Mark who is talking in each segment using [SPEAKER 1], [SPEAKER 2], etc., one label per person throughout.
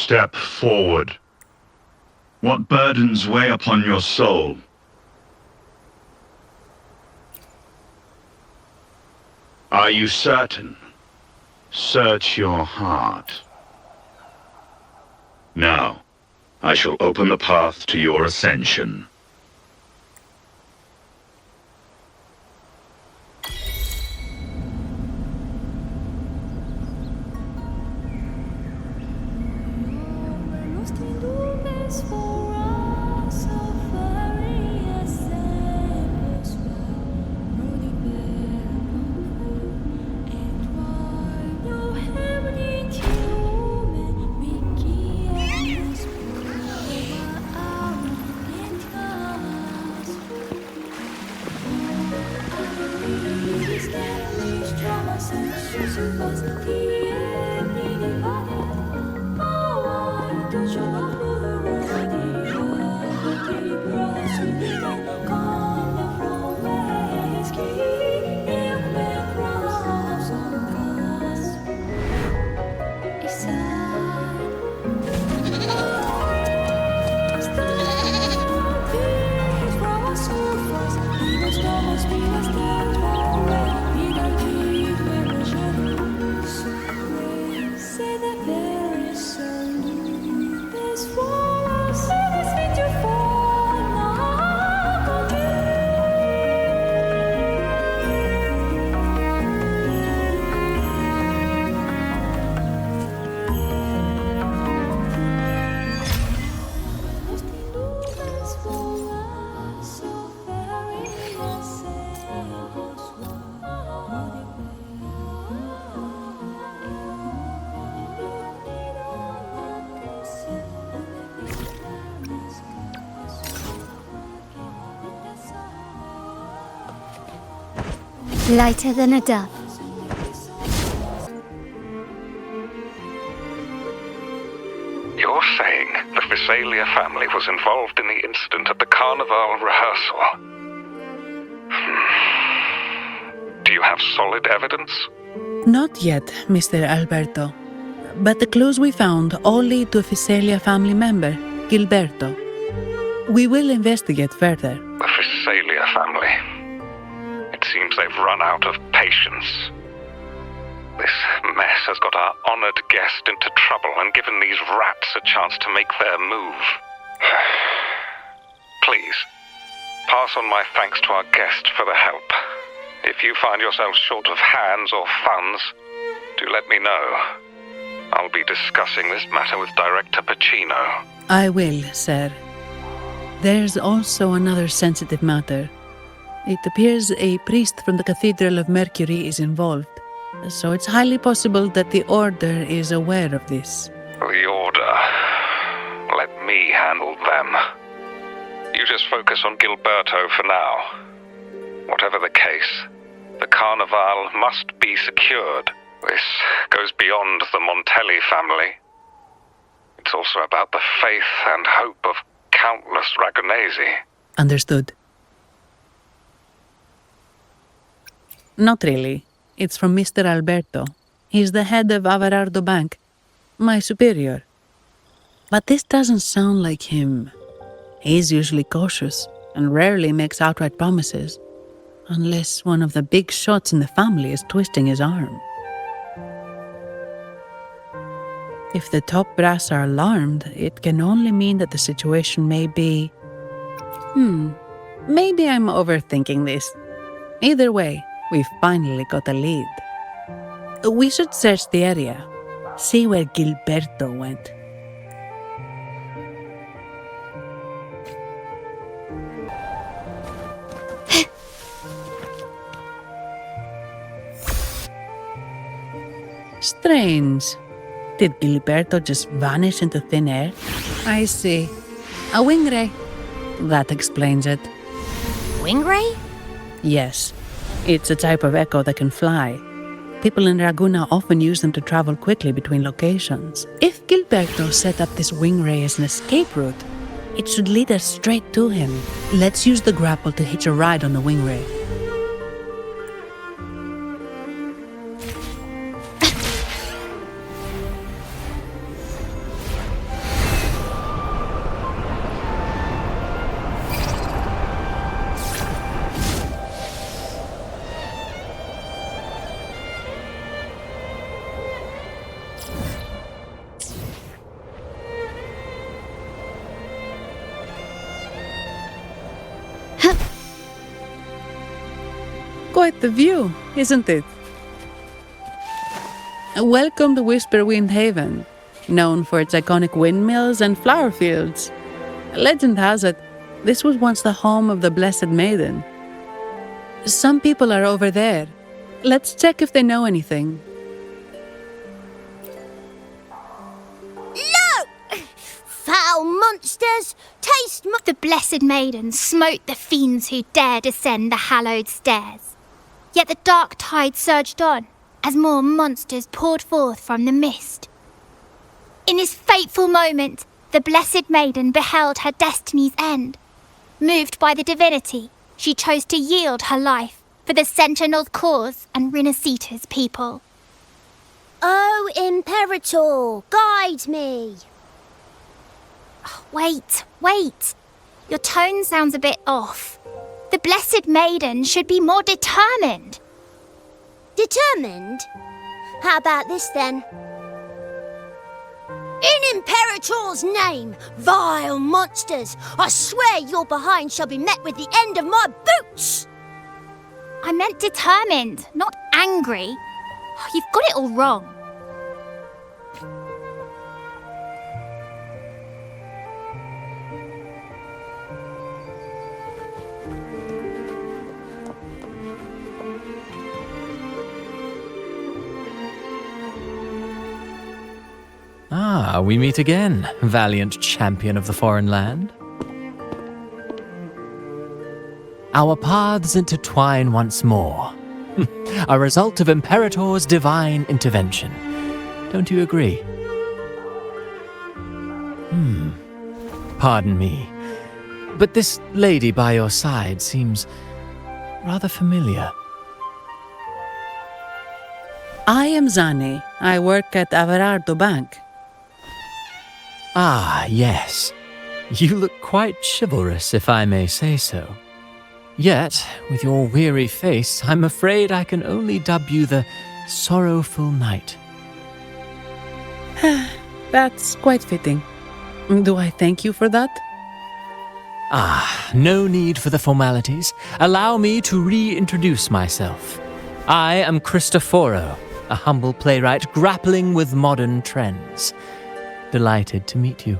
[SPEAKER 1] Step forward. What burdens weigh upon your soul? Are you certain? Search your heart. Now, I shall open the path to your ascension.
[SPEAKER 2] Lighter than a dove.
[SPEAKER 3] You're saying the Visalia family was involved in the incident at the Carnival rehearsal? Do you have solid evidence?
[SPEAKER 4] Not yet, Mr. Alberto. But the clues we found all lead to a Visalia family member, Gilberto. We will investigate further.
[SPEAKER 3] The Visalia family. It seems they've run out of patience. This mess has got our honored guest into trouble and given these rats a chance to make their move. Please, pass on my thanks to our guest for the help. If you find yourself short of hands or funds, do let me know. I'll be discussing this matter with Director Pacino.
[SPEAKER 4] I will, sir. There's also another sensitive matter. It appears a priest from the Cathedral of Mercury is involved, so it's highly possible that the Order is aware of this.
[SPEAKER 3] The Order. Let me handle them. You just focus on Gilberto for now. Whatever the case, the Carnival must be secured. This goes beyond the Montelli family. It's also about the faith and hope of countless Ragunesi.
[SPEAKER 4] Understood. Not really. It's from Mr. Alberto. He's the head of Avelardo Bank, my superior. But this doesn't sound like him. He's usually cautious and rarely makes outright promises, unless one of the big shots in the family is twisting his arm. If the top brass are alarmed, it can only mean that the situation may be... Maybe I'm overthinking this. Either way, we've finally got a lead. We should search the area, see where Gilberto went. Strange. Did Gilberto just vanish into thin air? I see. A wing ray. That explains it.
[SPEAKER 2] Wing ray?
[SPEAKER 4] Yes. It's a type of echo that can fly. People in Ragunna often use them to travel quickly between locations. If Gilberto set up this wing ray as an escape route, it should lead us straight to him. Let's use the grapple to hitch a ride on the wing ray. Quite the view, isn't it? Welcome to Whisperwind Haven, known for its iconic windmills and flower fields. Legend has it, this was once the home of the Blessed Maiden. Some people are over there. Let's check if they know anything.
[SPEAKER 2] No! Foul monsters! The Blessed Maiden smote the fiends who dared ascend the hallowed stairs. Yet the dark tide surged on, as more monsters poured forth from the mist. In this fateful moment, the Blessed Maiden beheld her destiny's end. Moved by the divinity, she chose to yield her life for the Sentinel's cause and Rinascita's people.
[SPEAKER 5] Oh, Imperator, guide me!
[SPEAKER 2] Wait. Your tone sounds a bit off. The Blessed Maiden should be more determined.
[SPEAKER 5] Determined? How about this then? In Imperator's name, vile monsters, I swear your behind shall be met with the end of my boots!
[SPEAKER 2] I meant determined, not angry. You've got it all wrong.
[SPEAKER 6] Ah, we meet again, valiant champion of the foreign land. Our paths intertwine once more. A result of Imperator's divine intervention. Don't you agree? Pardon me, but this lady by your side seems rather familiar.
[SPEAKER 4] I am Zani. I work at Avelardo Bank.
[SPEAKER 6] Ah, yes. You look quite chivalrous, if I may say so. Yet, with your weary face, I'm afraid I can only dub you the Sorrowful Knight.
[SPEAKER 4] That's quite fitting. Do I thank you for that?
[SPEAKER 6] Ah, no need for the formalities. Allow me to reintroduce myself. I am Cristoforo, a humble playwright grappling with modern trends. Delighted to meet you.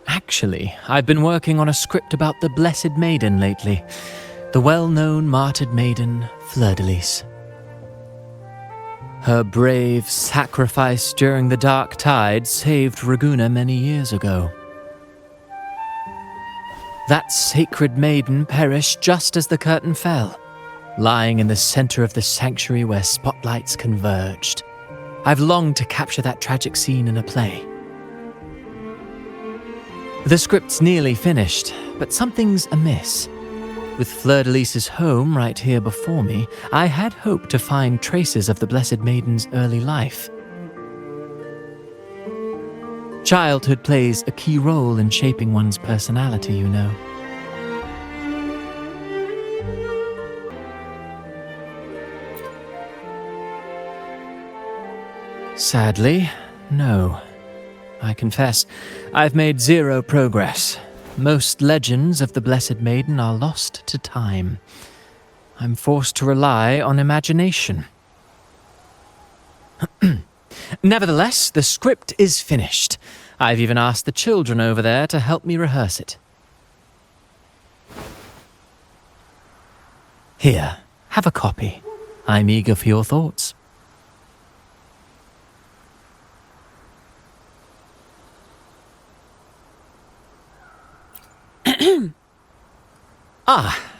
[SPEAKER 6] Actually, I've been working on a script about the Blessed Maiden lately. The well-known martyred maiden, Fleur-de-Lis. Her brave sacrifice during the Dark Tide saved Ragunna many years ago. That sacred maiden perished just as the curtain fell, lying in the center of the sanctuary where spotlights converged. I've longed to capture that tragic scene in a play. The script's nearly finished, but something's amiss. With Fleur-de-Lis's home right here before me, I had hoped to find traces of the Blessed Maiden's early life. Childhood plays a key role in shaping one's personality, you know. Sadly, no. I confess, I've made zero progress. Most legends of the Blessed Maiden are lost to time. I'm forced to rely on imagination. Nevertheless, the script is finished. I've even asked the children over there to help me rehearse it. Here, have a copy. I'm eager for your thoughts.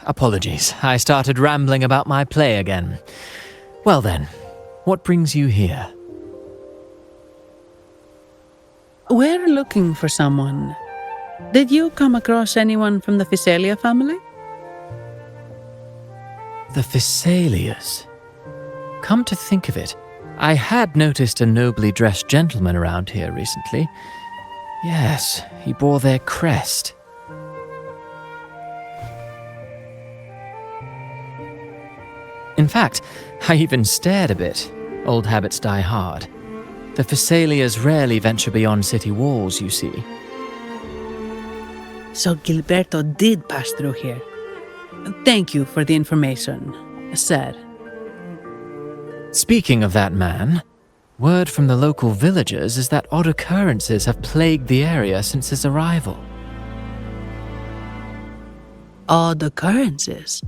[SPEAKER 6] Apologies. I started rambling about my play again. Well then, what brings you here?
[SPEAKER 4] We're looking for someone. Did you come across anyone from the Physalia family?
[SPEAKER 6] The Physalias. Come to think of it, I had noticed a nobly dressed gentleman around here recently. Yes, he bore their crest. In fact, I even stared a bit. Old habits die hard. The Phassalias rarely venture beyond city walls, you see.
[SPEAKER 4] So Gilberto did pass through here. Thank you for the information, sir.
[SPEAKER 6] Speaking of that man, word from the local villagers is that odd occurrences have plagued the area since his arrival.
[SPEAKER 4] Odd occurrences?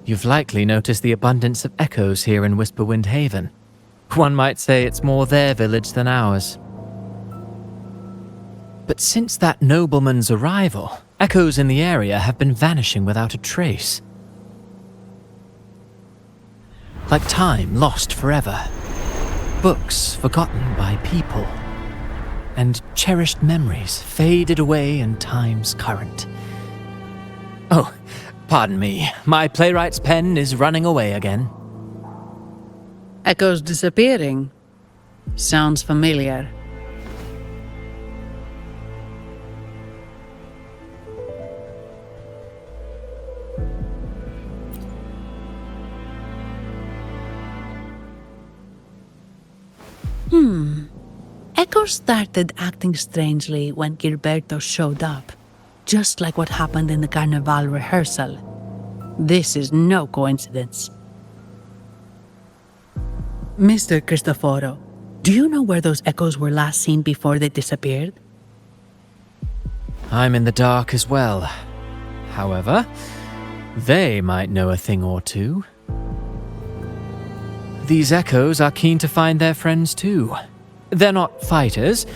[SPEAKER 6] You've likely noticed the abundance of echoes here in Whisperwind Haven. One might say it's more their village than ours. But since that nobleman's arrival, echoes in the area have been vanishing without a trace. Like time lost forever. Books forgotten by people. And cherished memories faded away in time's current. Oh, pardon me. My playwright's pen is running away again.
[SPEAKER 4] Echoes disappearing. Sounds familiar. Echoes started acting strangely when Gilberto showed up, just like what happened in the Carnival rehearsal. This is no coincidence. Mr. Cristoforo, do you know where those echoes were last seen before they disappeared?
[SPEAKER 6] I'm in the dark as well. However, they might know a thing or two. These echoes are keen to find their friends too. They're not fighters,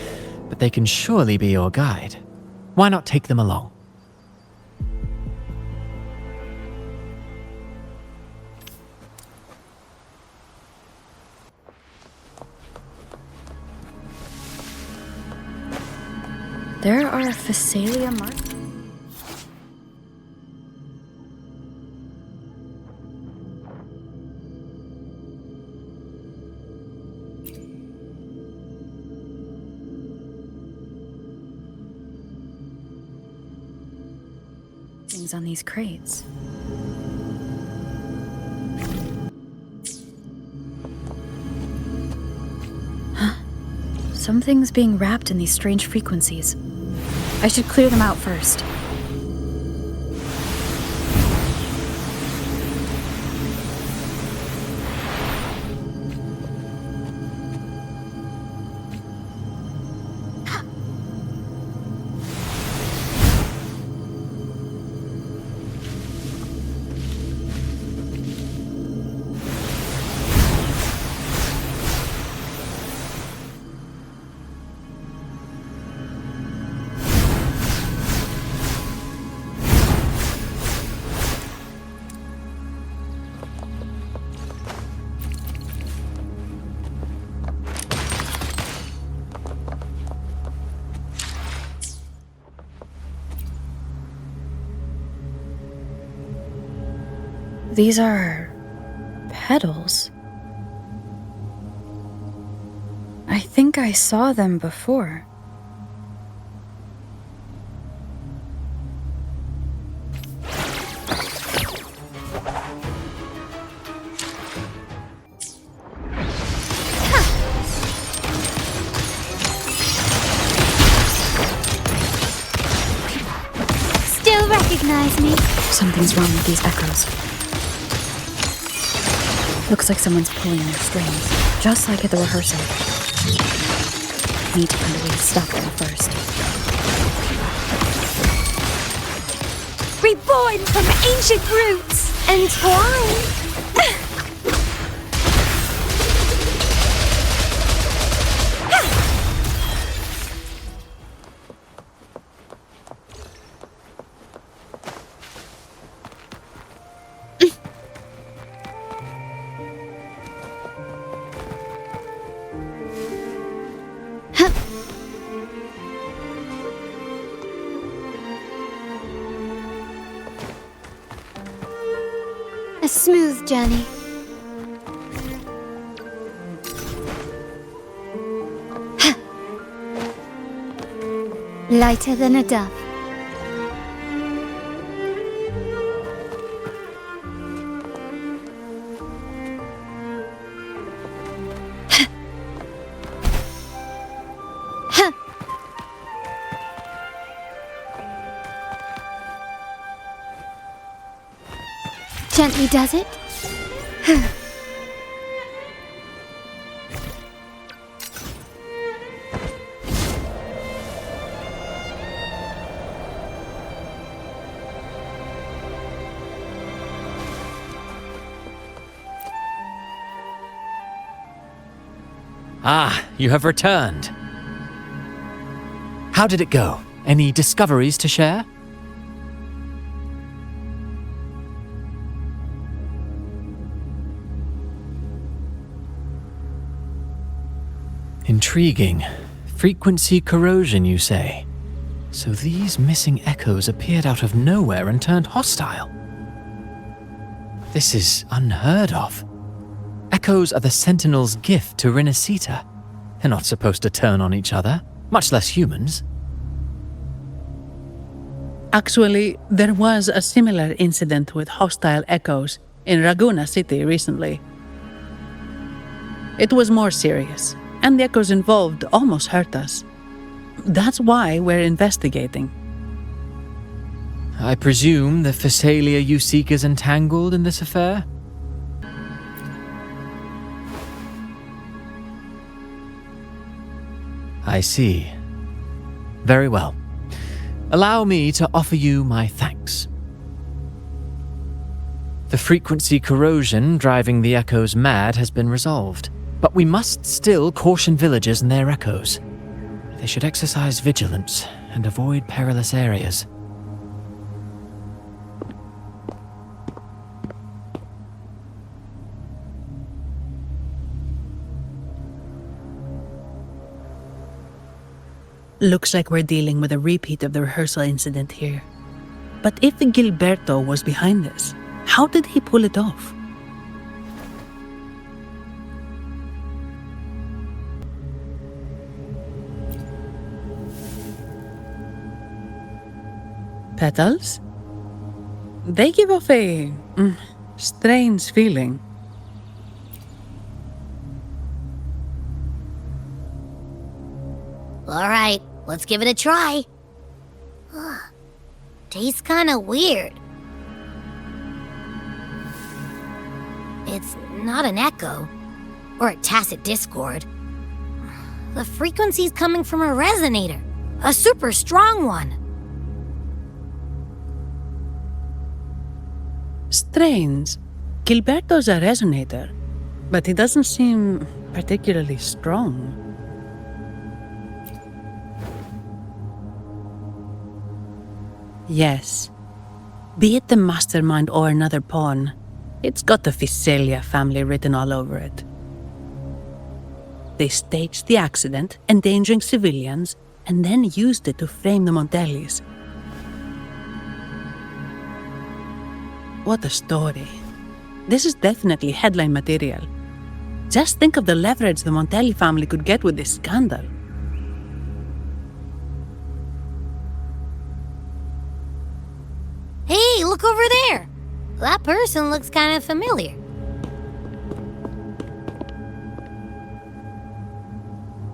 [SPEAKER 6] but they can surely be your guide. Why not take them along?
[SPEAKER 7] There are Phasalia marks. Things on these crates. Huh. Something's being wrapped in these strange frequencies. I should clear them out first. These are petals. I think I saw them before.
[SPEAKER 2] Still recognize me?
[SPEAKER 7] Something's wrong with these echoes. Looks like someone's pulling their strings, just like at the rehearsal. Need to find a way to stop them first.
[SPEAKER 2] Reborn from ancient roots, entwined. A smooth journey. Lighter than a dove. gently does it.
[SPEAKER 6] Ah, you have returned. How did it go? Any discoveries to share? Intriguing. Frequency corrosion, you say? So these missing echoes appeared out of nowhere and turned hostile. This is unheard of. Echoes are the Sentinel's gift to Rinascita. They're not supposed to turn on each other, much less humans.
[SPEAKER 4] Actually, there was a similar incident with hostile echoes in Ragunna City recently. It was more serious, and the echoes involved almost hurt us. That's why we're investigating.
[SPEAKER 6] I presume the Phasalia you seek is entangled in this affair? I see. Very well. Allow me to offer you my thanks. The frequency corrosion driving the echoes mad has been resolved, but we must still caution villagers and their echoes. They should exercise vigilance and avoid perilous areas.
[SPEAKER 4] Looks like we're dealing with a repeat of the rehearsal incident here. But if Gilberto was behind this, how did he pull it off? Petals? They give off a strange feeling.
[SPEAKER 5] All right, let's give it a try. Tastes kind of weird. It's not an echo or a tacit discord. The frequency's coming from a resonator, a super strong one.
[SPEAKER 4] Strange. Gilberto's a resonator, but he doesn't seem particularly strong. Yes. Be it the mastermind or another pawn, it's got the Phasalia family written all over it. They staged the accident, endangering civilians, and then used it to frame the Montellis. What a story. This is definitely headline material. Just think of the leverage the Montelli family could get with this scandal.
[SPEAKER 5] Hey, look over there. That person looks kind of familiar.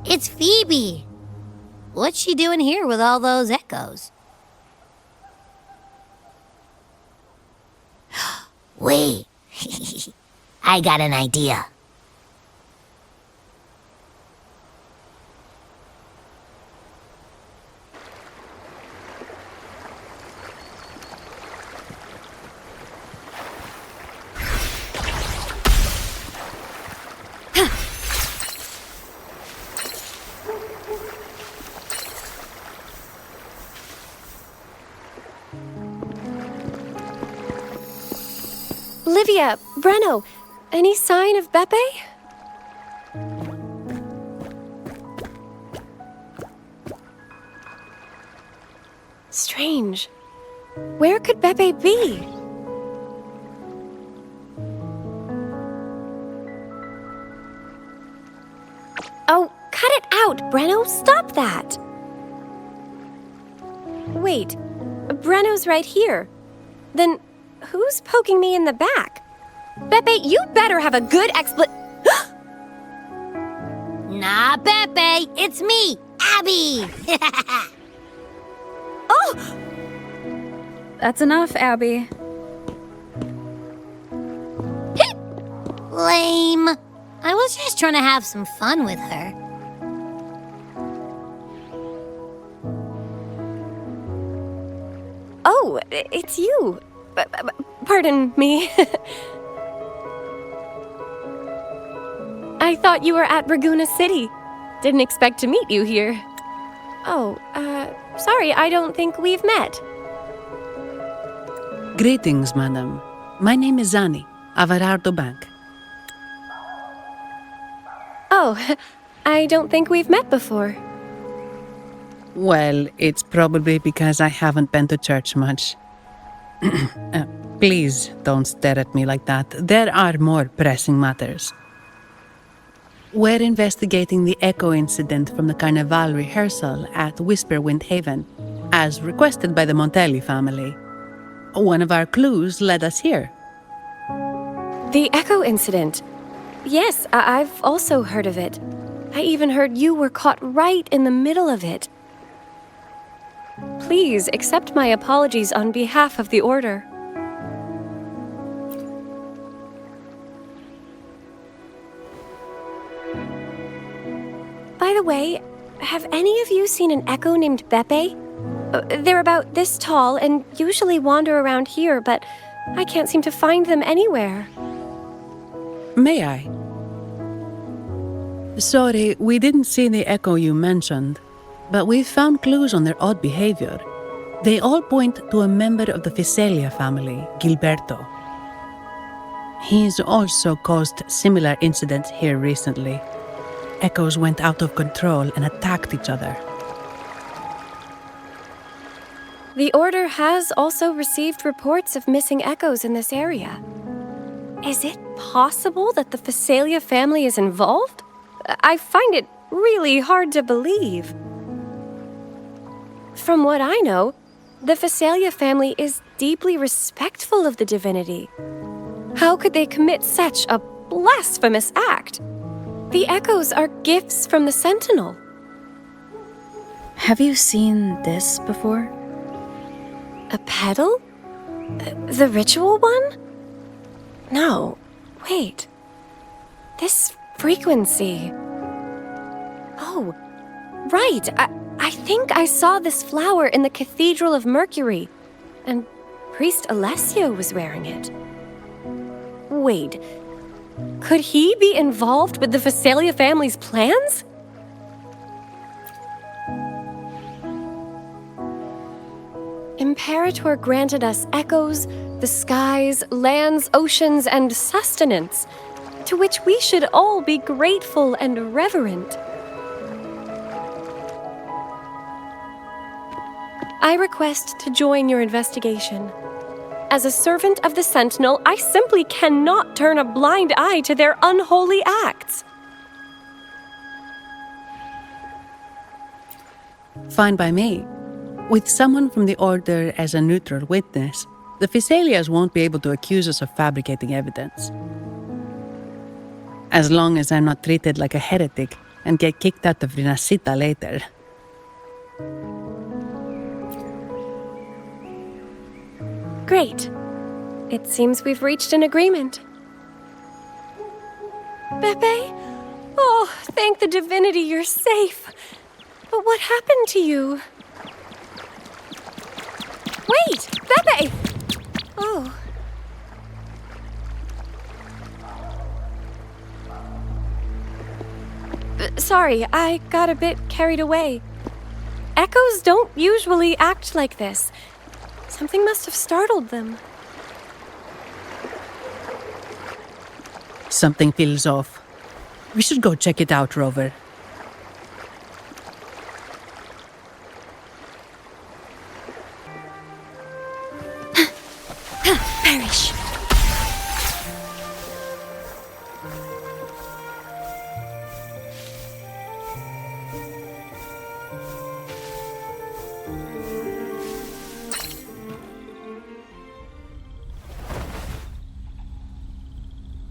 [SPEAKER 5] It's Phoebe. What's she doing here with all those echoes? Wait, I got an idea.
[SPEAKER 8] Olivia, Breno, any sign of Beppe? Strange. Where could Beppe be? Oh, cut it out, Breno! Stop that! Wait, Breno's right here. Then who's poking me in the back? Beppe, you better have a good
[SPEAKER 5] Nah, Beppe, it's me, Abby!
[SPEAKER 7] Oh! That's enough, Abby.
[SPEAKER 5] Lame. I was just trying to have some fun with her.
[SPEAKER 8] Oh, it's you. Pardon me. I thought you were at Ragunna City. Didn't expect to meet you here. Oh, sorry, I don't think we've met.
[SPEAKER 4] Greetings, madam. My name is Zani, Avelardo Bank.
[SPEAKER 8] Oh, I don't think we've met before.
[SPEAKER 4] Well, it's probably because I haven't been to church much. Please don't stare at me like that. There are more pressing matters. We're investigating the echo incident from the Carnival rehearsal at Whisperwind Haven, as requested by the Montelli family. One of our clues led us here.
[SPEAKER 8] The Echo incident. Yes, I've also heard of it. I even heard you were caught right in the middle of it. Please accept my apologies on behalf of the Order. By the way, have any of you seen an echo named Beppe? They're about this tall and usually wander around here, but I can't seem to find them anywhere.
[SPEAKER 4] May I? Sorry, we didn't see the echo you mentioned, but we've found clues on their odd behavior. They all point to a member of the Fiselia family, Gilberto. He's also caused similar incidents here recently. Echoes went out of control and attacked each other.
[SPEAKER 8] The Order has also received reports of missing echoes in this area. Is it possible that the Fiselia family is involved? I find it really hard to believe. From what I know, the Fiselia family is deeply respectful of the divinity. How could they commit such a blasphemous act? The echoes are gifts from the Sentinel.
[SPEAKER 7] Have you seen this before?
[SPEAKER 8] A pedal? The ritual one? No, wait. This frequency. Oh, right. I think I saw this flower in the Cathedral of Mercury, and Priest Alessio was wearing it. Wait, could he be involved with the Fiselia family's plans? Imperator granted us echoes, the skies, lands, oceans, and sustenance, to which we should all be grateful and reverent. I request to join your investigation. As a servant of the Sentinel, I simply cannot turn a blind eye to their unholy acts.
[SPEAKER 4] Fine by me. With someone from the Order as a neutral witness, the Fiselias won't be able to accuse us of fabricating evidence. As long as I'm not treated like a heretic and get kicked out of Rinascita later.
[SPEAKER 8] Great. It seems we've reached an agreement. Beppe? Oh, thank the divinity you're safe. But what happened to you? Wait! Beppe! Oh. Sorry, I got a bit carried away. Echoes don't usually act like this. Something must have startled them.
[SPEAKER 4] Something feels off. We should go check it out, Rover.
[SPEAKER 5] Perish.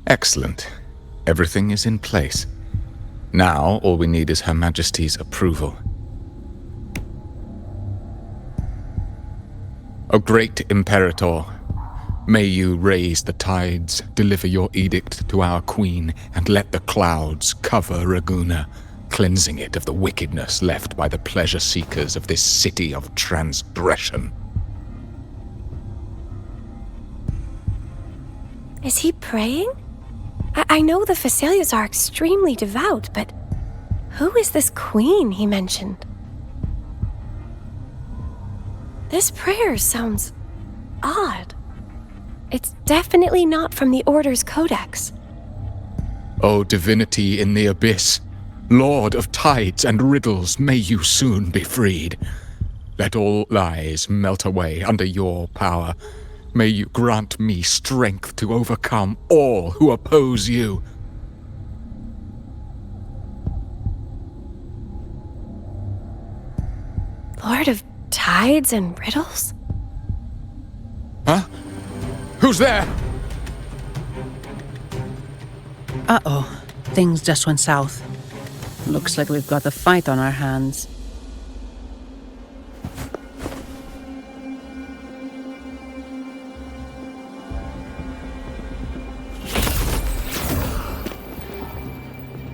[SPEAKER 9] Excellent. Everything is in place. Now, all we need is Her Majesty's approval. O great Imperator, May you raise the tides, deliver your edict to our queen, and let the clouds cover Ragunna, cleansing it of the wickedness left by the pleasure-seekers of this city of transgression.
[SPEAKER 8] Is he praying? I know the Fesalias are extremely devout, but who is this queen he mentioned? This prayer sounds odd. It's definitely not from the Order's codex.
[SPEAKER 9] O divinity in the abyss, Lord of tides and riddles, may you soon be freed. Let all lies melt away under your power. May you grant me strength to overcome all who oppose you.
[SPEAKER 8] Lord of tides and riddles?
[SPEAKER 9] Huh? Who's there?
[SPEAKER 4] Uh-oh. Things just went south. Looks like we've got a fight on our hands.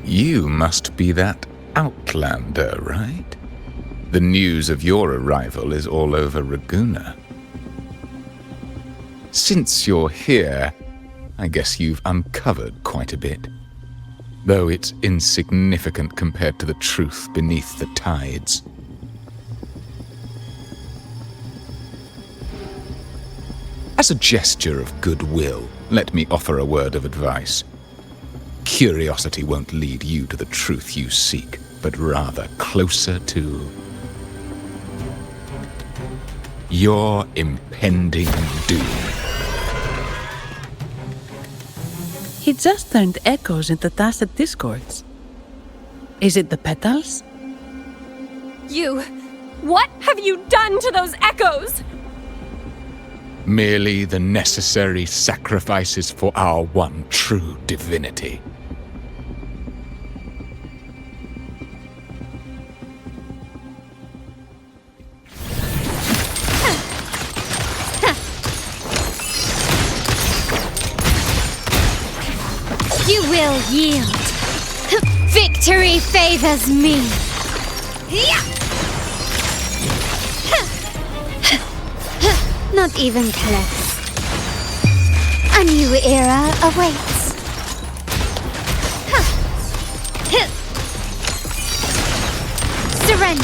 [SPEAKER 9] You must be that outlander, right? The news of your arrival is all over Ragunna. Since you're here, I guess you've uncovered quite a bit. Though it's insignificant compared to the truth beneath the tides. As a gesture of goodwill, let me offer a word of advice. Curiosity won't lead you to the truth you seek, but rather closer to your impending doom.
[SPEAKER 4] He just turned echoes into tacit discords. Is it the petals?
[SPEAKER 8] What have you done to those echoes?
[SPEAKER 9] Merely the necessary sacrifices for our one true divinity.
[SPEAKER 2] You will yield. Victory favors me. Not even close. A new era awaits. Surrender.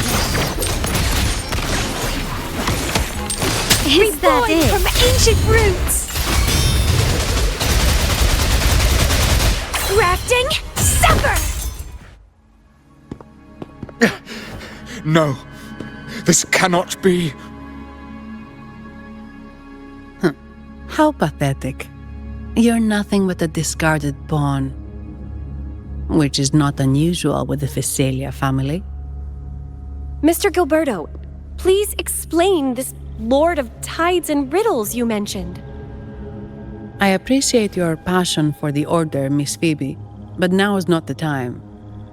[SPEAKER 2] Is that it?
[SPEAKER 8] From ancient roots. Crafting, suffer!
[SPEAKER 9] No, this cannot be.
[SPEAKER 4] How pathetic. You're nothing but a discarded pawn. Which is not unusual with the Fesalia family.
[SPEAKER 8] Mr. Gilberto, please explain this Lord of Tides and Riddles you mentioned.
[SPEAKER 4] I appreciate your passion for the Order, Miss Phoebe, but now is not the time.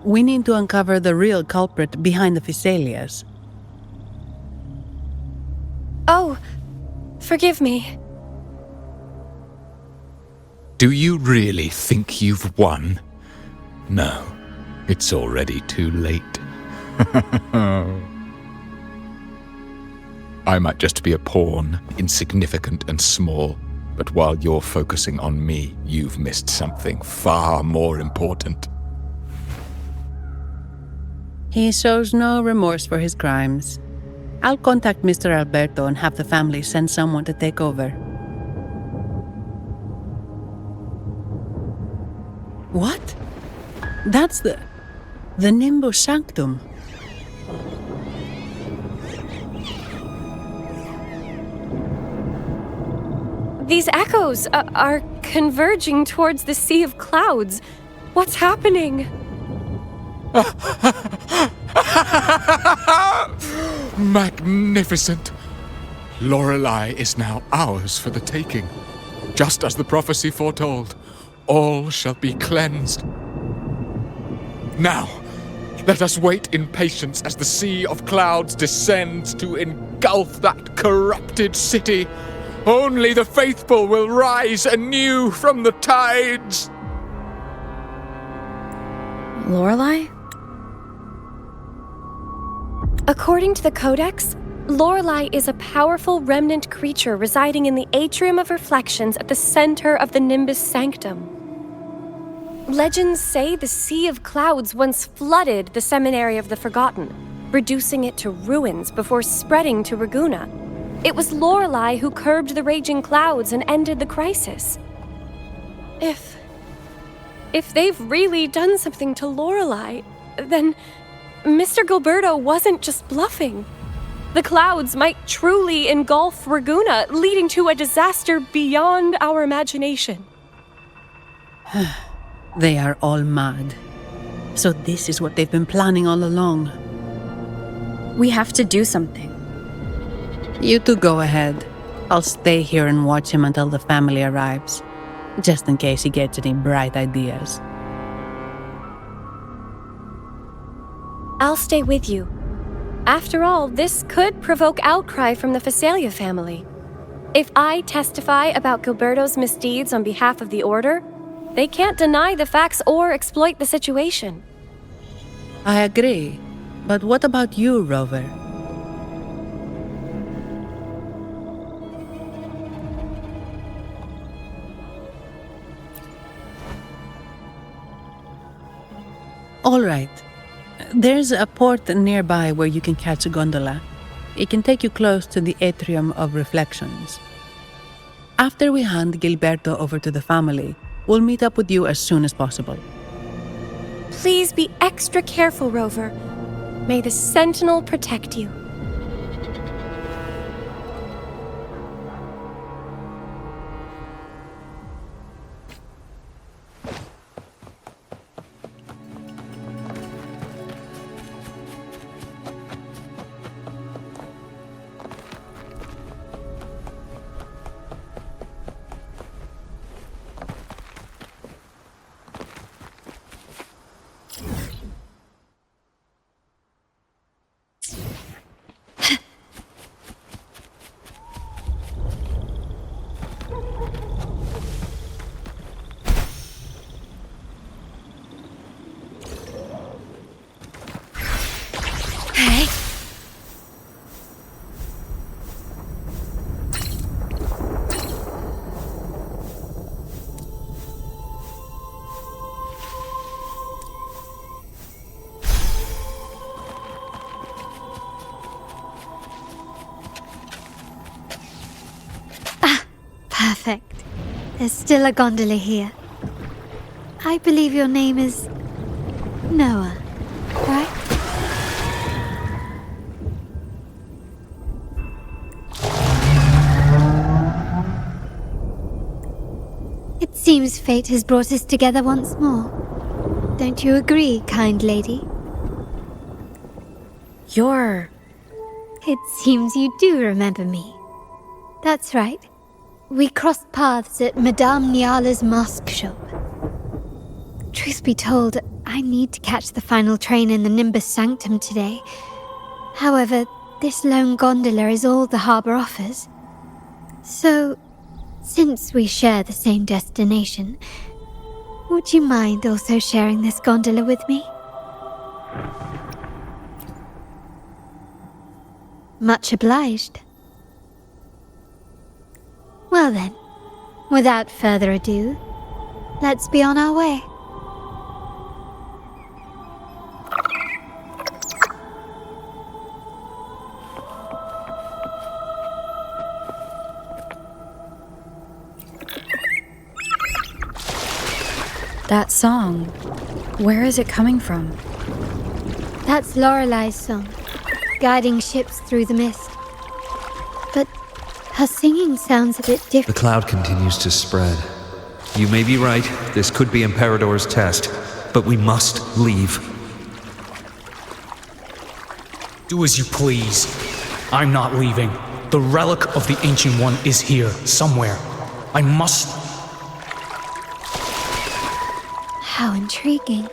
[SPEAKER 4] We need to uncover the real culprit behind the Fesalias.
[SPEAKER 8] Oh, forgive me.
[SPEAKER 9] Do you really think you've won? No, it's already too late. I might just be a pawn, insignificant and small, but while you're focusing on me, you've missed something far more important.
[SPEAKER 4] He shows no remorse for his crimes. I'll contact Mr. Alberto and have the family send someone to take over. What? That's the Nimbus Sanctum.
[SPEAKER 8] These echoes are converging towards the Sea of Clouds. What's happening?
[SPEAKER 9] Magnificent! Lorelei is now ours for the taking. Just as the prophecy foretold, all shall be cleansed. Now, let us wait in patience as the Sea of Clouds descends to engulf that corrupted city. Only the faithful will rise anew from the tides.
[SPEAKER 7] Lorelei?
[SPEAKER 8] According to the Codex, Lorelei is a powerful remnant creature residing in the Atrium of Reflections at the center of the Nimbus Sanctum. Legends say the Sea of Clouds once flooded the Seminary of the Forgotten, reducing it to ruins before spreading to Ragunna. It was Lorelei who curbed the raging clouds and ended the crisis. If they've really done something to Lorelei, then Mr. Gilberto wasn't just bluffing. The clouds might truly engulf Ragunna, leading to a disaster beyond our imagination.
[SPEAKER 4] They are all mad. So this is what they've been planning all along.
[SPEAKER 7] We have to do something.
[SPEAKER 4] You two go ahead. I'll stay here and watch him until the family arrives, just in case he gets any bright ideas.
[SPEAKER 8] I'll stay with you. After all, this could provoke outcry from the Phasalia family. If I testify about Gilberto's misdeeds on behalf of the Order, they can't deny the facts or exploit the situation.
[SPEAKER 4] I agree. But what about you, Rover? All right. There's a port nearby where you can catch a gondola. It can take you close to the Atrium of Reflections. After we hand Gilberto over to the family, we'll meet up with you as soon as possible.
[SPEAKER 8] Please be extra careful, Rover. May the Sentinel protect you.
[SPEAKER 2] Perfect. There's still a gondola here. I believe your name is Noah, right? It seems fate has brought us together once more. Don't you agree, kind lady?
[SPEAKER 7] It
[SPEAKER 2] seems you do remember me. That's right. We crossed paths at Madame Niala's mask shop. Truth be told, I need to catch the final train in the Nimbus Sanctum today. However, this lone gondola is all the harbour offers. So, since we share the same destination, would you mind also sharing this gondola with me? Much obliged. Well then, without further ado, let's be on our way.
[SPEAKER 7] That song, where is it coming from?
[SPEAKER 2] That's Lorelei's song, guiding ships through the mist. But her singing sounds a bit different.
[SPEAKER 10] The cloud continues to spread. You may be right, this could be Imperador's test, but we must leave.
[SPEAKER 11] Do as you please. I'm not leaving. The relic of the Ancient One is here, somewhere. I must...
[SPEAKER 2] How intriguing.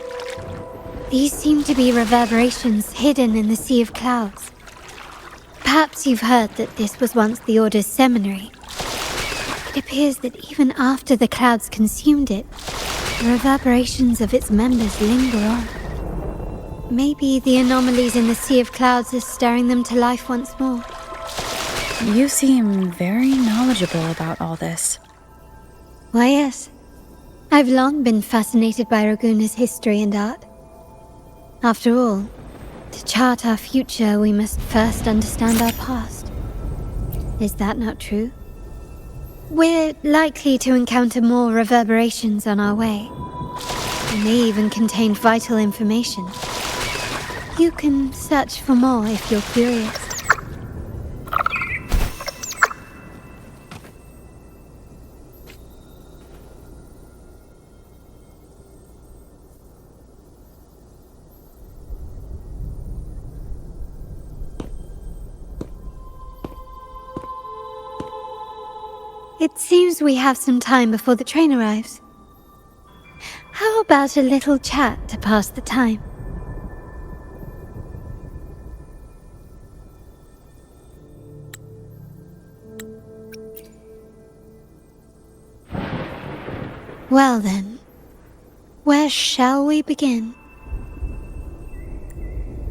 [SPEAKER 2] These seem to be reverberations hidden in the Sea of Clouds. Perhaps you've heard that this was once the Order's seminary. It appears that even after the clouds consumed it, the reverberations of its members linger on. Maybe the anomalies in the sea of clouds are stirring them to life once more.
[SPEAKER 7] You seem very knowledgeable about all this.
[SPEAKER 2] Why, yes. I've long been fascinated by Ragunna's history and art. After all, to chart our future, we must first understand our past. Is that not true? We're likely to encounter more reverberations on our way. They may even contain vital information. You can search for more if you're curious. It seems we have some time before the train arrives. How about a little chat to pass the time? Well then, where shall we begin?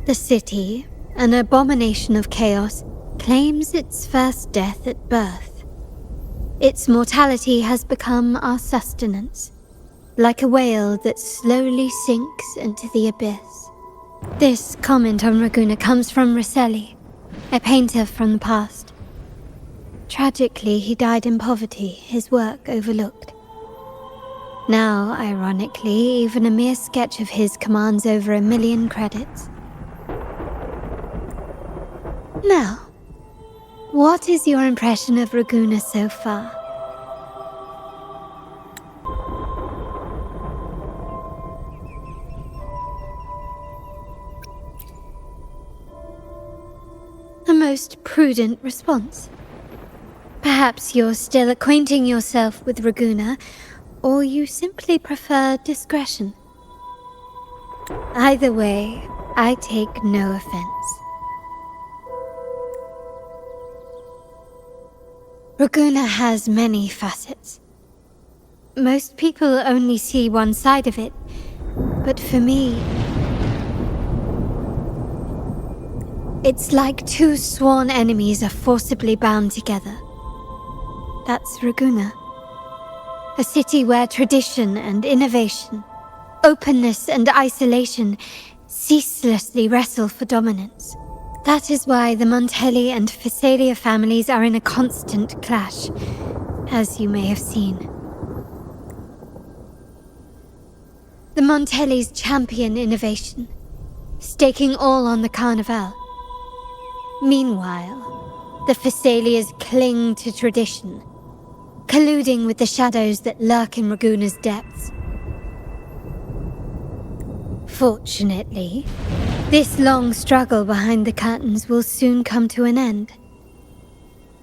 [SPEAKER 2] The city, an abomination of chaos, claims its first death at birth. Its mortality has become our sustenance, like a whale that slowly sinks into the abyss. This comment on Ragunna comes from Rosselli, a painter from the past. Tragically, he died in poverty, his work overlooked. Now, ironically, even a mere sketch of his commands over 1 million credits. Now, what is your impression of Ragunna so far? A most prudent response. Perhaps you're still acquainting yourself with Ragunna, or you simply prefer discretion. Either way, I take no offense. Ragunna has many facets. Most people only see one side of it, but for me, it's like two sworn enemies are forcibly bound together. That's Ragunna. A city where tradition and innovation, openness and isolation ceaselessly wrestle for dominance. That is why the Montelli and Phasalia families are in a constant clash, as you may have seen. The Montellis champion innovation, staking all on the Carnival. Meanwhile, the Phasalias cling to tradition, colluding with the shadows that lurk in Ragunna's depths. Fortunately, this long struggle behind the curtains will soon come to an end.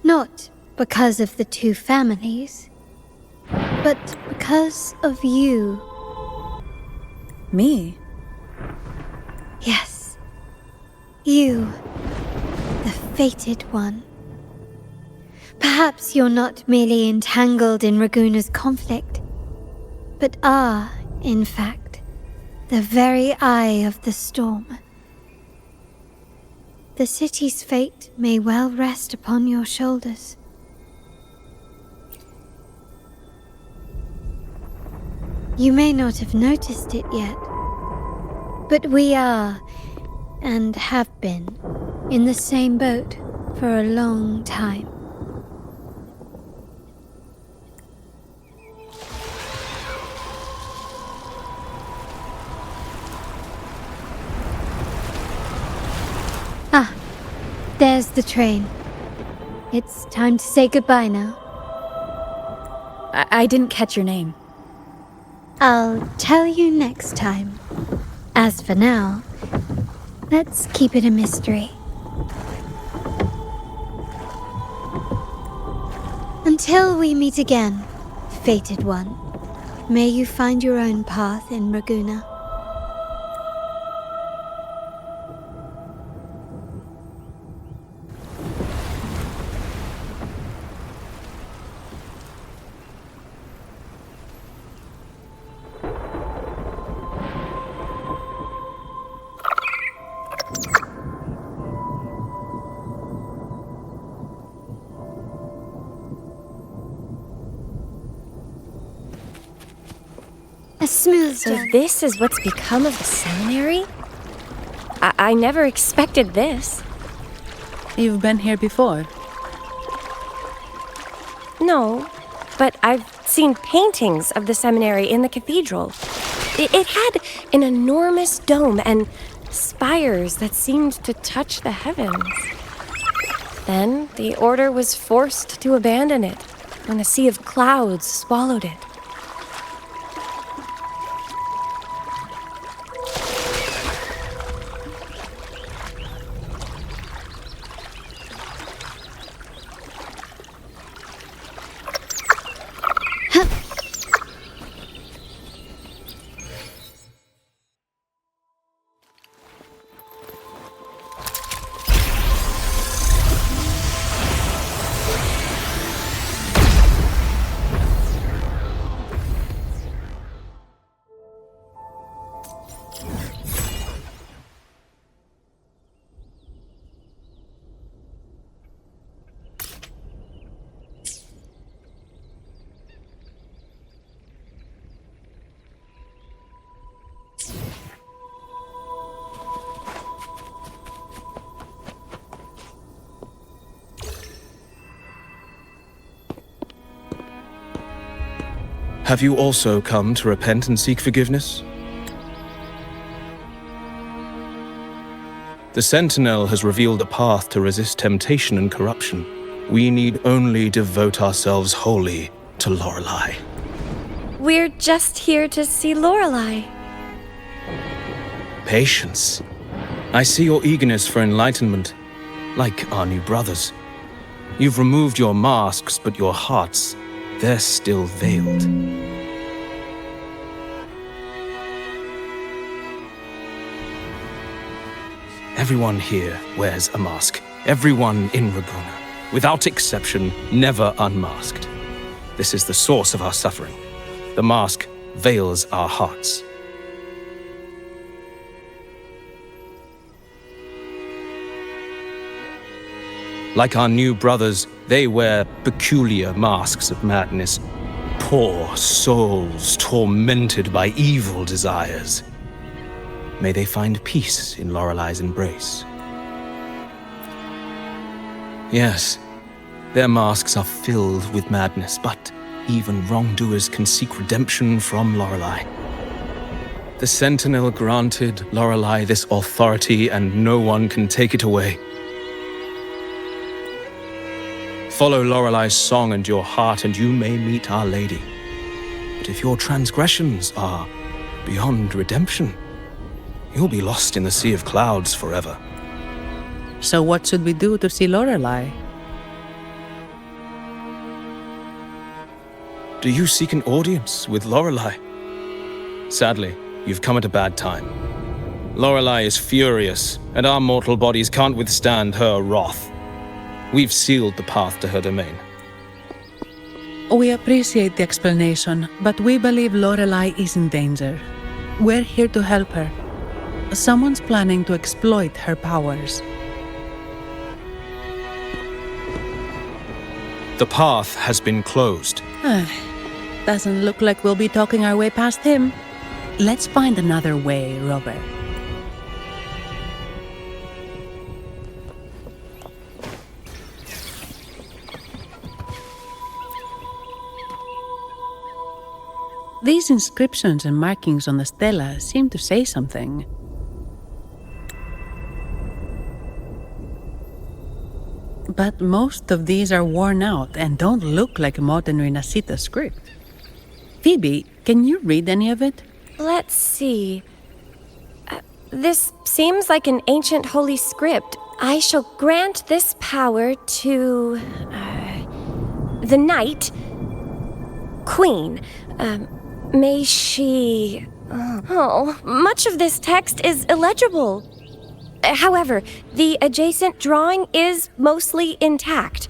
[SPEAKER 2] Not because of the two families, but because of you.
[SPEAKER 7] Me?
[SPEAKER 2] Yes, you, the fated one. Perhaps you're not merely entangled in Ragunna's conflict, but are, in fact, the very eye of the storm. The city's fate may well rest upon your shoulders. You may not have noticed it yet, but we are, and have been, in the same boat for a long time. Ah, there's the train. It's time to say goodbye now.
[SPEAKER 7] I didn't catch your name.
[SPEAKER 2] I'll tell you next time. As for now, let's keep it a mystery. Until we meet again, fated one, may you find your own path in Ragunna. A smooth
[SPEAKER 8] So
[SPEAKER 2] journey.
[SPEAKER 8] this is what's become of the seminary? I never expected this.
[SPEAKER 4] You've been here before.
[SPEAKER 8] No, but I've seen paintings of the seminary in the cathedral. It had an enormous dome and spires that seemed to touch the heavens. Then the order was forced to abandon it when a sea of clouds swallowed it.
[SPEAKER 12] Have you also come to repent and seek forgiveness? The Sentinel has revealed a path to resist temptation and corruption. We need only devote ourselves wholly to Lorelei.
[SPEAKER 8] We're just here to see Lorelei.
[SPEAKER 12] Patience. I see your eagerness for enlightenment, like our new brothers. You've removed your masks, but your hearts, they're still veiled. Everyone here wears a mask. Everyone in Ragunna, without exception, never unmasked. This is the source of our suffering. The mask veils our hearts. Like our new brothers, they wear peculiar masks of madness. Poor souls tormented by evil desires. May they find peace in Lorelei's embrace. Yes, their masks are filled with madness, but even wrongdoers can seek redemption from Lorelei. The Sentinel granted Lorelei this authority, and no one can take it away. Follow Lorelei's song and your heart, and you may meet Our Lady. But if your transgressions are beyond redemption, you'll be lost in the sea of clouds forever.
[SPEAKER 4] So what should we do to see Lorelei?
[SPEAKER 12] Do you seek an audience with Lorelei? Sadly, you've come at a bad time. Lorelei is furious, and our mortal bodies can't withstand her wrath. We've sealed the path to her domain.
[SPEAKER 4] We appreciate the explanation, but we believe Lorelei is in danger. We're here to help her. Someone's planning to exploit her powers.
[SPEAKER 12] The path has been closed.
[SPEAKER 4] Doesn't look like we'll be talking our way past him. Let's find another way, Robert. These inscriptions and markings on the stela seem to say something. But most of these are worn out and don't look like modern Rinascita script. Phoebe, can you read any of it?
[SPEAKER 8] Let's see. This seems like an ancient holy script. I shall grant this power to the Knight Queen. May she... much of this text is illegible. However, the adjacent drawing is mostly intact.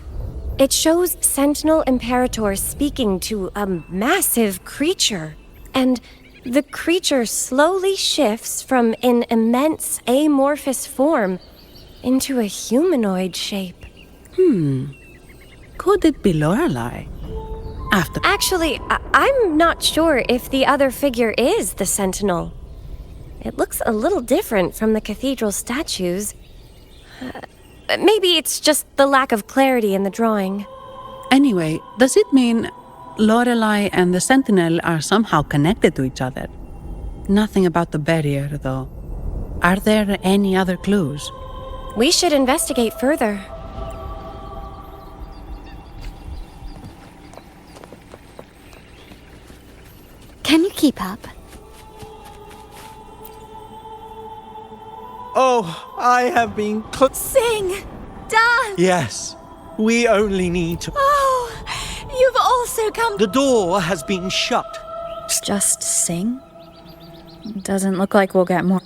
[SPEAKER 8] It shows Sentinel Imperator speaking to a massive creature, and the creature slowly shifts from an immense amorphous form into a humanoid shape.
[SPEAKER 4] Could it be Lorelei? After.
[SPEAKER 8] Actually, I'm not sure if the other figure is the Sentinel. It looks a little different from the cathedral statues. Maybe it's just the lack of clarity in the drawing.
[SPEAKER 4] Anyway, does it mean Lorelei and the Sentinel are somehow connected to each other? Nothing about the barrier, though. Are there any other clues?
[SPEAKER 8] We should investigate further.
[SPEAKER 2] Can you keep up?
[SPEAKER 13] Oh, I have been
[SPEAKER 2] Sing! Dance!
[SPEAKER 13] Yes, we only need to...
[SPEAKER 2] Oh, you've also come...
[SPEAKER 13] The door has been shut.
[SPEAKER 7] Just sing? Doesn't look like we'll get more.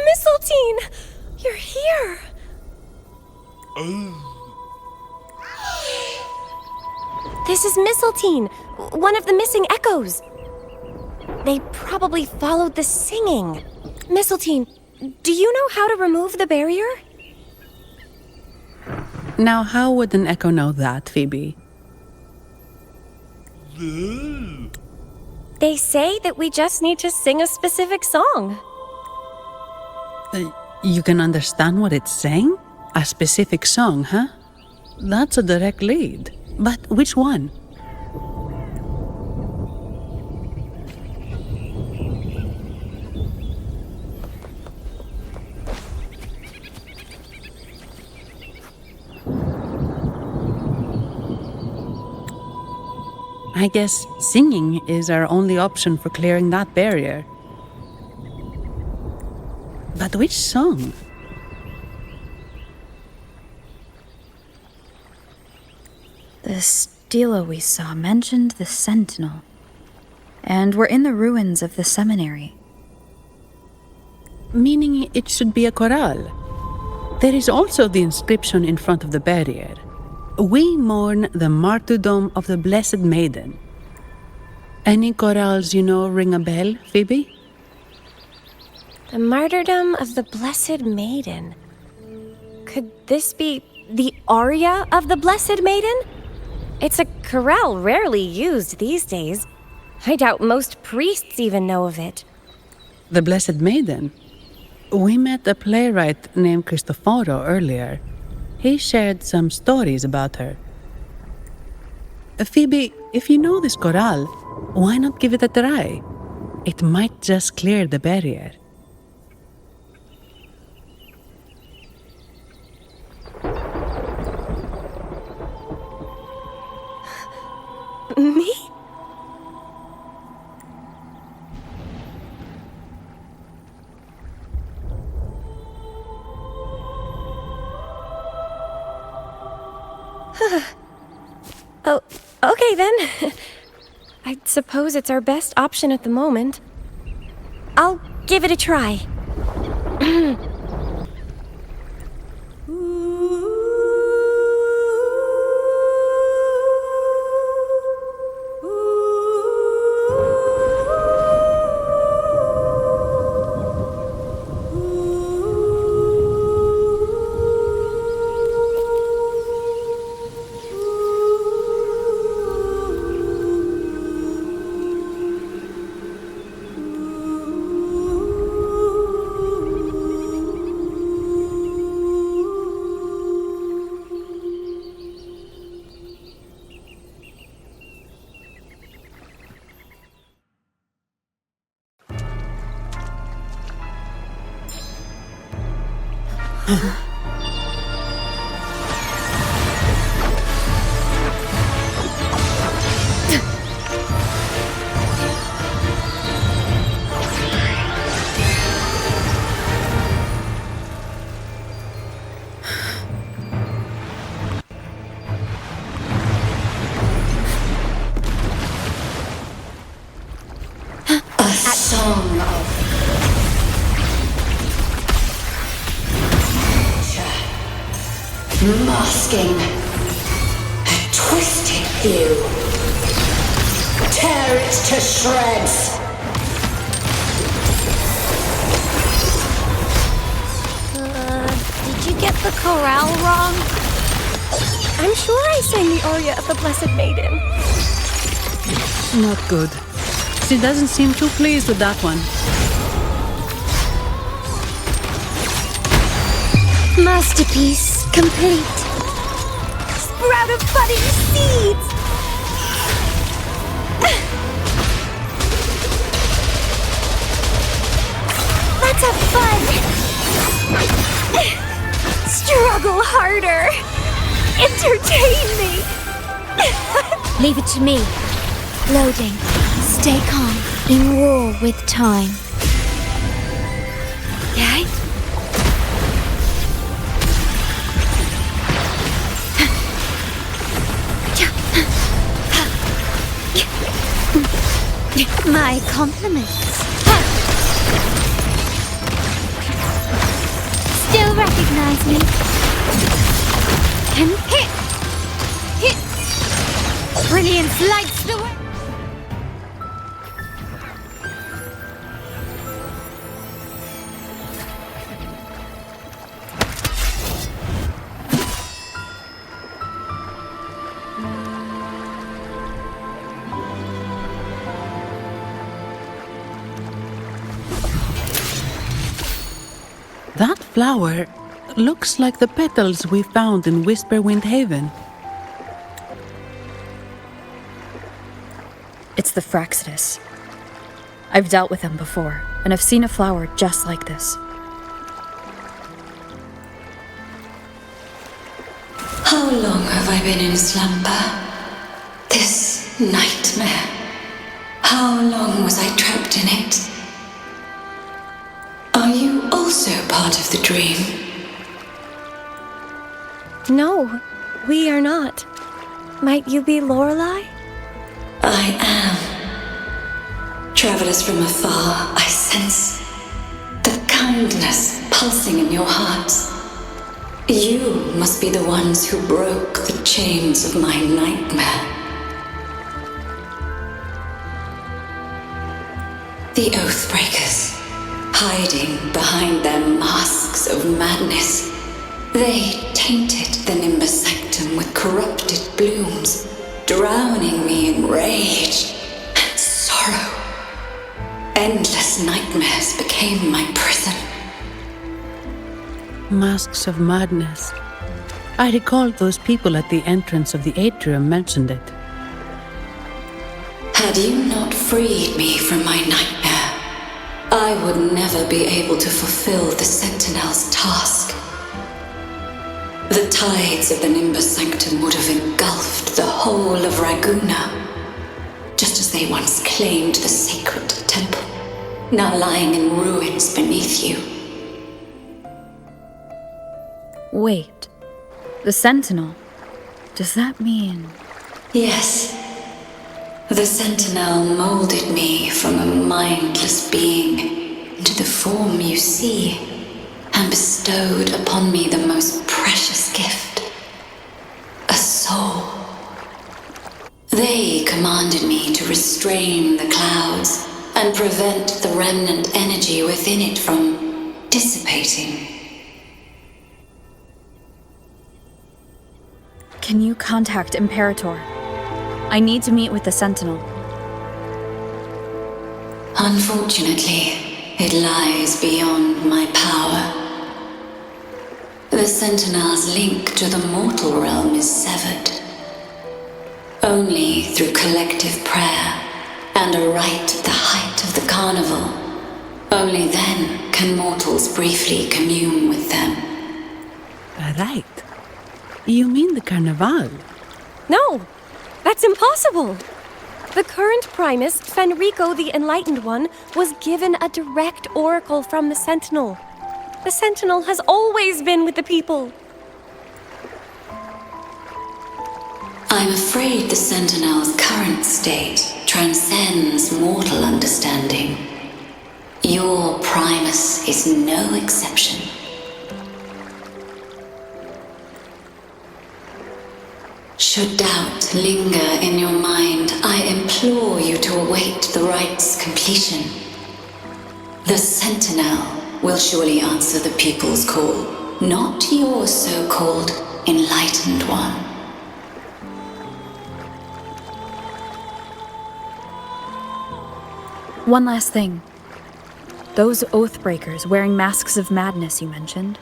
[SPEAKER 8] Mistletoe! You're here! This is Mistletoe, one of the missing echoes. They probably followed the singing. Mistletoe, do you know how to remove the barrier?
[SPEAKER 4] Now, how would an echo know that, Phoebe?
[SPEAKER 8] They say that we just need to sing a specific song.
[SPEAKER 4] You can understand what it's saying? A specific song, huh? That's a direct lead. But which one? I guess singing is our only option for clearing that barrier. But which song?
[SPEAKER 7] The stela we saw mentioned the Sentinel. And we're in the ruins of the seminary.
[SPEAKER 4] Meaning it should be a chorale. There is also the inscription in front of the barrier. We mourn the martyrdom of the Blessed Maiden. Any chorales you know ring a bell, Phoebe?
[SPEAKER 8] The martyrdom of the Blessed Maiden. Could this be the aria of the Blessed Maiden? It's a chorale rarely used these days. I doubt most priests even know of it.
[SPEAKER 4] The Blessed Maiden? We met a playwright named Cristoforo earlier. He shared some stories about her. Phoebe, if you know this chorale, why not give it a try? It might just clear the barrier.
[SPEAKER 8] Me? Oh, okay then. I suppose it's our best option at the moment. I'll give it a try.
[SPEAKER 14] Masking. A twisted view. Tear it to shreds.
[SPEAKER 5] Did you get the chorale wrong?
[SPEAKER 8] I'm sure I sang the aria of the Blessed Maiden.
[SPEAKER 4] Not good. She doesn't seem too pleased with that one.
[SPEAKER 2] Masterpiece complete.
[SPEAKER 8] Sprout of budding seeds!
[SPEAKER 2] Let's have fun!
[SPEAKER 8] Struggle harder! Entertain me!
[SPEAKER 2] Leave it to me. Loading. Stay calm. In war with time. Okay? My compliments. Still recognize me? And hit! Brilliance lights the way!
[SPEAKER 4] That flower looks like the petals we found in Whisperwind Haven.
[SPEAKER 7] It's the Fraxidus. I've dealt with them before, and I've seen a flower just like this.
[SPEAKER 14] How long have I been in slumber? This nightmare. How long was I trapped in it? Are you also part of the dream?
[SPEAKER 8] No, we are not. Might you be Lorelei?
[SPEAKER 14] I am. Travelers from afar, I sense the kindness pulsing in your hearts. You must be the ones who broke the chains of my nightmare. The Oathbreakers, hiding behind their masks of madness. They tainted the Nimbus Sanctum with corrupted blooms, drowning me in rage and sorrow. Endless nightmares became my prison.
[SPEAKER 4] Masks of madness. I recalled those people at the entrance of the atrium mentioned it.
[SPEAKER 14] Had you not freed me from my nightmare, I would never be able to fulfill the Sentinel's task. The tides of the Nimbus Sanctum would have engulfed the whole of Ragunna, just as they once claimed the sacred temple, now lying in ruins beneath you.
[SPEAKER 7] Wait, the Sentinel? Does that mean...
[SPEAKER 14] Yes. The Sentinel molded me from a mindless being into the form you see, and bestowed upon me the most precious gift, a soul. They commanded me to restrain the clouds and prevent the remnant energy within it from dissipating.
[SPEAKER 7] Can you contact Imperator? I need to meet with the Sentinel.
[SPEAKER 14] Unfortunately, it lies beyond my power. The Sentinel's link to the mortal realm is severed. Only through collective prayer and a rite at the height of the carnival, only then can mortals briefly commune with them.
[SPEAKER 4] Right. You mean the Carnival?
[SPEAKER 8] No, that's impossible. The current Primus, Fenrico the Enlightened One, was given a direct oracle from the Sentinel. The Sentinel has always been with the people.
[SPEAKER 14] I'm afraid the Sentinel's current state transcends mortal understanding. Your Primus is no exception. Should doubt linger in your mind, I implore you to await the rite's completion. The Sentinel will surely answer the people's call, not your so-called enlightened one.
[SPEAKER 7] One last thing. Those Oathbreakers wearing masks of madness you mentioned.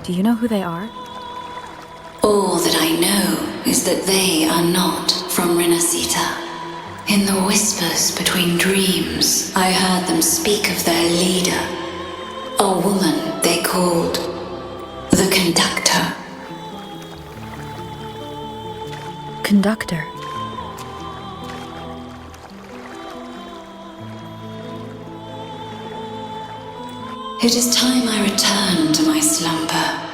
[SPEAKER 7] Do you know who they are?
[SPEAKER 14] All that I know is that they are not from Rinascita. In the whispers between dreams, I heard them speak of their leader, a woman they called the Conductor.
[SPEAKER 7] Conductor.
[SPEAKER 14] It is time I return to my slumber.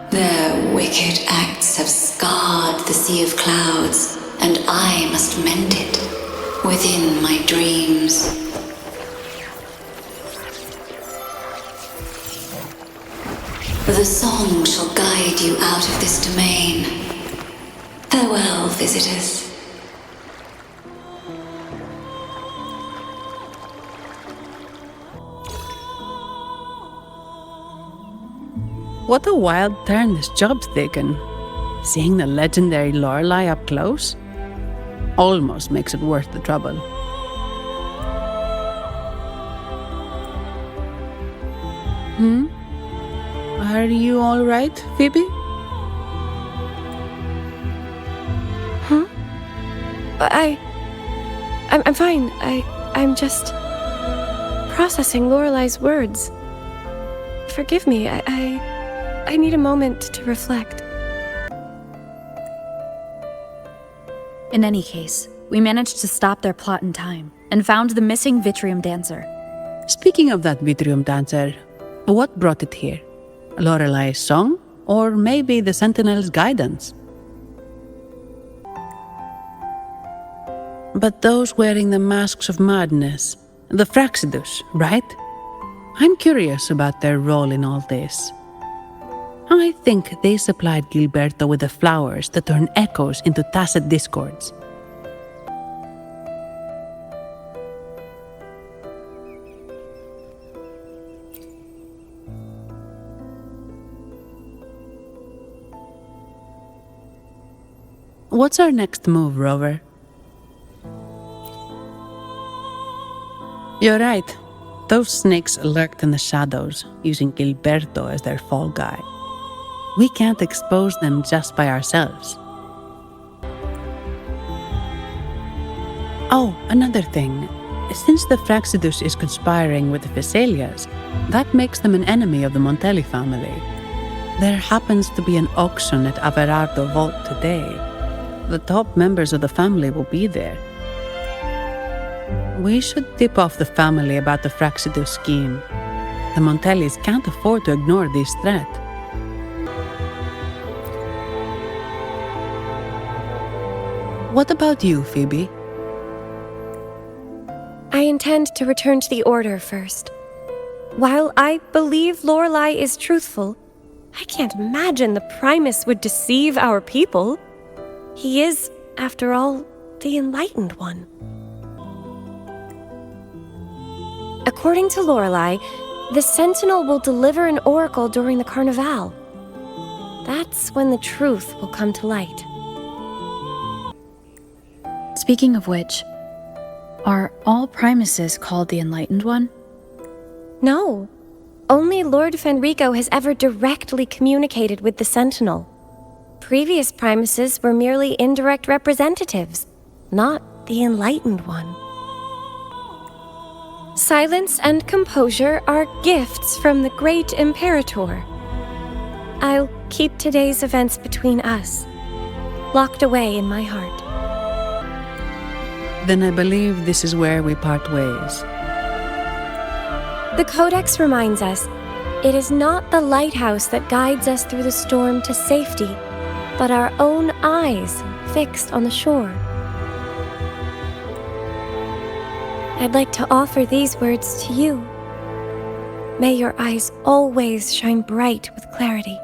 [SPEAKER 14] Their wicked acts have scarred the sea of clouds, and I must mend it within my dreams. The song shall guide you out of this domain. Farewell, visitors.
[SPEAKER 4] What a wild turn this job's taken. Seeing the legendary Lorelei up close almost makes it worth the trouble. Are you all right, Phoebe?
[SPEAKER 8] I'm fine. I'm just processing Lorelei's words. Forgive me. I need a moment to reflect.
[SPEAKER 7] In any case, we managed to stop their plot in time and found the missing Vitrium Dancer.
[SPEAKER 4] Speaking of that Vitrium Dancer, what brought it here? Lorelei's song? Or maybe the Sentinel's guidance? But those wearing the masks of madness, the Fraxidus, right? I'm curious about their role in all this. I think they supplied Gilberto with the flowers that turn echoes into tacit discords. What's our next move, Rover? You're right. Those snakes lurked in the shadows, using Gilberto as their fall guy. We can't expose them just by ourselves. Oh, another thing. Since the Fraxidus is conspiring with the Phassalias, that makes them an enemy of the Montelli family. There happens to be an auction at Avelardo Vault today. The top members of the family will be there. We should tip off the family about the Fraxidus scheme. The Montellis can't afford to ignore this threat. What about you, Phoebe?
[SPEAKER 8] I intend to return to the Order first. While I believe Lorelei is truthful, I can't imagine the Primus would deceive our people. He is, after all, the Enlightened One. According to Lorelei, the Sentinel will deliver an oracle during the Carnival. That's when the truth will come to light.
[SPEAKER 7] Speaking of which, are all Primuses called the Enlightened One?
[SPEAKER 8] No. Only Lord Fenrico has ever directly communicated with the Sentinel. Previous Primuses were merely indirect representatives, not the Enlightened One. Silence and composure are gifts from the great Imperator. I'll keep today's events between us, locked away in my heart.
[SPEAKER 4] Then I believe this is where we part ways.
[SPEAKER 8] The Codex reminds us, it is not the lighthouse that guides us through the storm to safety, but our own eyes fixed on the shore. I'd like to offer these words to you. May your eyes always shine bright with clarity.